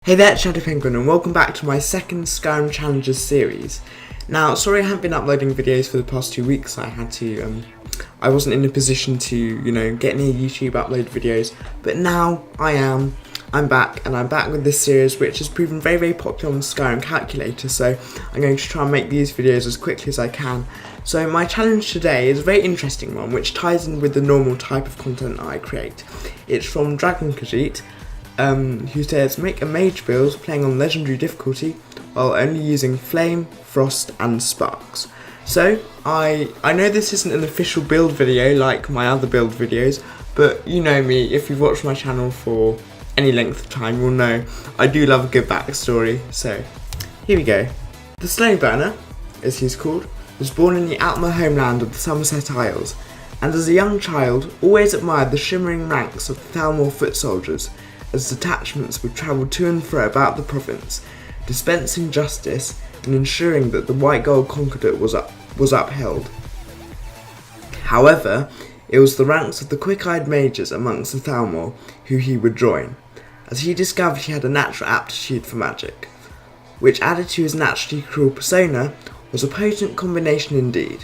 Hey there, Shadow Penguin, and welcome back to my second Skyrim Challenges series. Now, sorry I haven't been uploading videos for the past 2 weeks. I wasn't in a position to, get near YouTube, upload videos, but now I am. I'm back, and I'm back with this series, which has proven very, very popular on the Skyrim calculator, so I'm going to try and make these videos as quickly as I can. So my challenge today is a very interesting one, which ties in with the normal type of content I create. It's from Dragon Khajiit, who says, make a mage build playing on legendary difficulty while only using flame, frost and sparks. So I know this isn't an official build video like my other build videos, but you know me, if you've watched my channel for any length of time, you'll know I do love a good backstory. So here we go. The Slow Burner, as he's called, was born in the Altmer homeland of the Somerset Isles, and as a young child always admired the shimmering ranks of the Thalmor foot soldiers as detachments would travel to and fro about the province, dispensing justice and ensuring that the white gold concordat was upheld. However, it was the ranks of the quick-eyed mages amongst the Thalmor who he would join, as he discovered he had a natural aptitude for magic, which added to his naturally cruel persona was a potent combination indeed.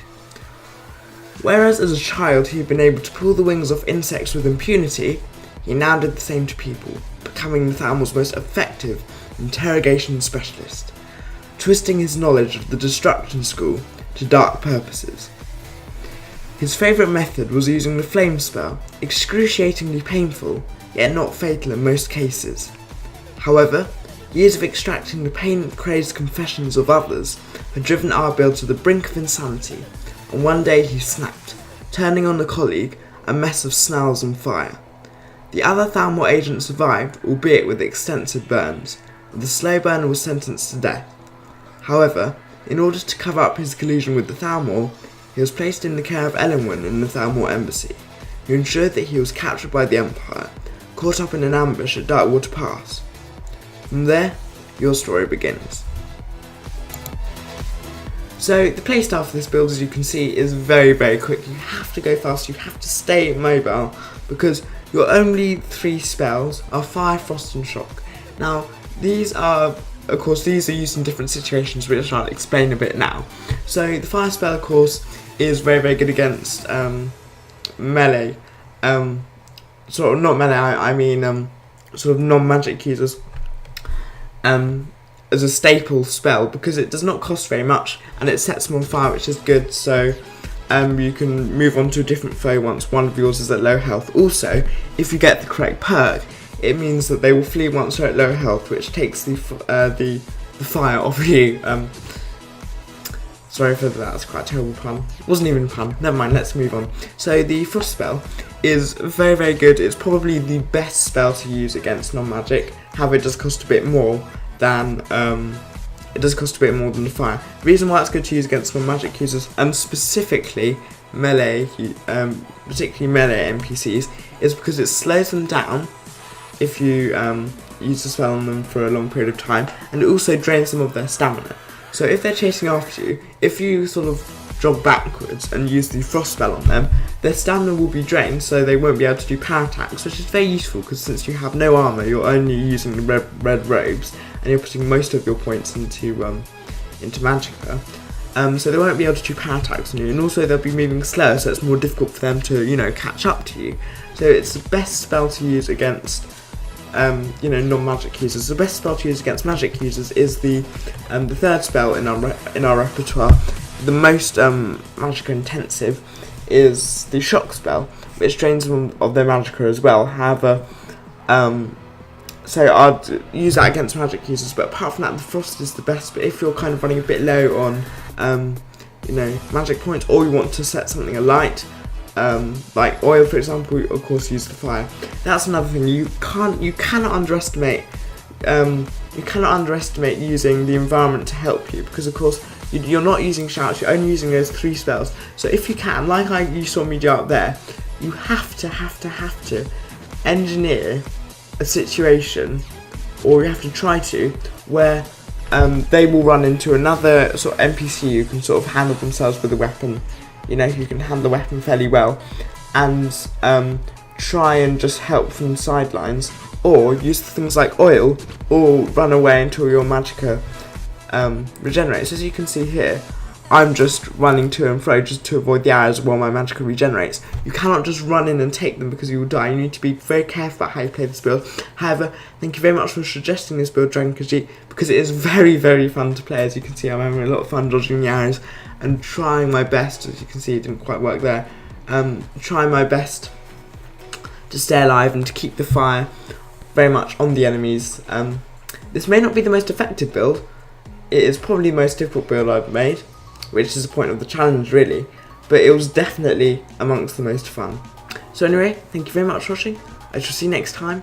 Whereas as a child he had been able to pull the wings off insects with impunity, he now did the same to people, becoming the Thalmor's most effective interrogation specialist, twisting his knowledge of the Destruction School to dark purposes. His favourite method was using the flame spell, excruciatingly painful, yet not fatal in most cases. However, years of extracting the pain-crazed confessions of others had driven our build to the brink of insanity, and one day he snapped, turning on a colleague, a mess of snarls and fire. The other Thalmor agent survived, albeit with extensive burns, and the Slow Burner was sentenced to death. However, in order to cover up his collusion with the Thalmor, he was placed in the care of Elenwen in the Thalmor embassy, who ensured that he was captured by the Empire, caught up in an ambush at Darkwater Pass. From there, your story begins. So the playstyle for this build, as you can see, is very, very quick. You have to go fast, you have to stay mobile, because your only 3 spells are Fire, Frost and Shock. Now, these are used in different situations, which I'll explain a bit now. So the Fire spell, of course, is very, very good against melee. Sort of not melee, I mean sort of non-magic users. As a staple spell, because it does not cost very much and it sets them on fire, which is good, so you can move on to a different foe once one of yours is at low health. Also, if you get the correct perk, it means that they will flee once they're at low health, which takes the fire off you. Sorry for that, that's quite a terrible pun. It wasn't even a pun, never mind, let's move on. So the Frost spell is very, very good. It's probably the best spell to use against non-magic. However, it does cost a bit more than the fire. The reason why it's good to use against non-magic users, specifically melee, particularly melee NPCs, is because it slows them down if you use the spell on them for a long period of time, and it also drains them of their stamina. So if they're chasing after you, if you sort of jog backwards and use the Frost spell on them, their stamina will be drained, so they won't be able to do power attacks, which is very useful because since you have no armour, you're only using the red robes, and you're putting most of your points into magicka. So they won't be able to do power attacks on you, and also they'll be moving slower, so it's more difficult for them to catch up to you. So it's the best spell to use against non-magic users. The best spell to use against magic users is the third spell in our repertoire. The most magicka intensive is the Shock spell, which drains them of their magicka as well. However, so I'd use that against magic users, but apart from that, the Frost is the best. But if you're kind of running a bit low on magic points, or you want to set something alight, like oil, for example, of course use the Fire. That's another thing. You cannot underestimate using the environment to help you, because of course you're not using shouts, you're only using those 3 spells. So if you can, like you saw me do out there, you have to engineer a situation, or you have to try to, where they will run into another sort of NPC who can sort of handle themselves with a weapon, who can handle the weapon fairly well, and try and just help from the sidelines, or use things like oil, or run away until your magicka regenerates. As you can see here, I'm just running to and fro just to avoid the arrows while my magicka regenerates. You cannot just run in and take them because you will die. You need to be very careful about how you play this build. However, thank you very much for suggesting this build, Dragon Khajiit, because it is very, very fun to play. As you can see, I'm having a lot of fun dodging the arrows and trying my best. As you can see, it didn't quite work there. Trying my best to stay alive and to keep the fire very much on the enemies. This may not be the most effective build. It is probably the most difficult build I've made, which is the point of the challenge really, but it was definitely amongst the most fun. So anyway, thank you very much for watching. I shall see you next time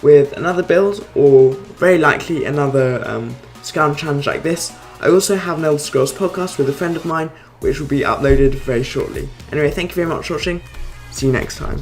with another build, or very likely another Skyrim challenge like this. I also have an Elder Scrolls podcast with a friend of mine, which will be uploaded very shortly. Anyway, thank you very much for watching. See you next time.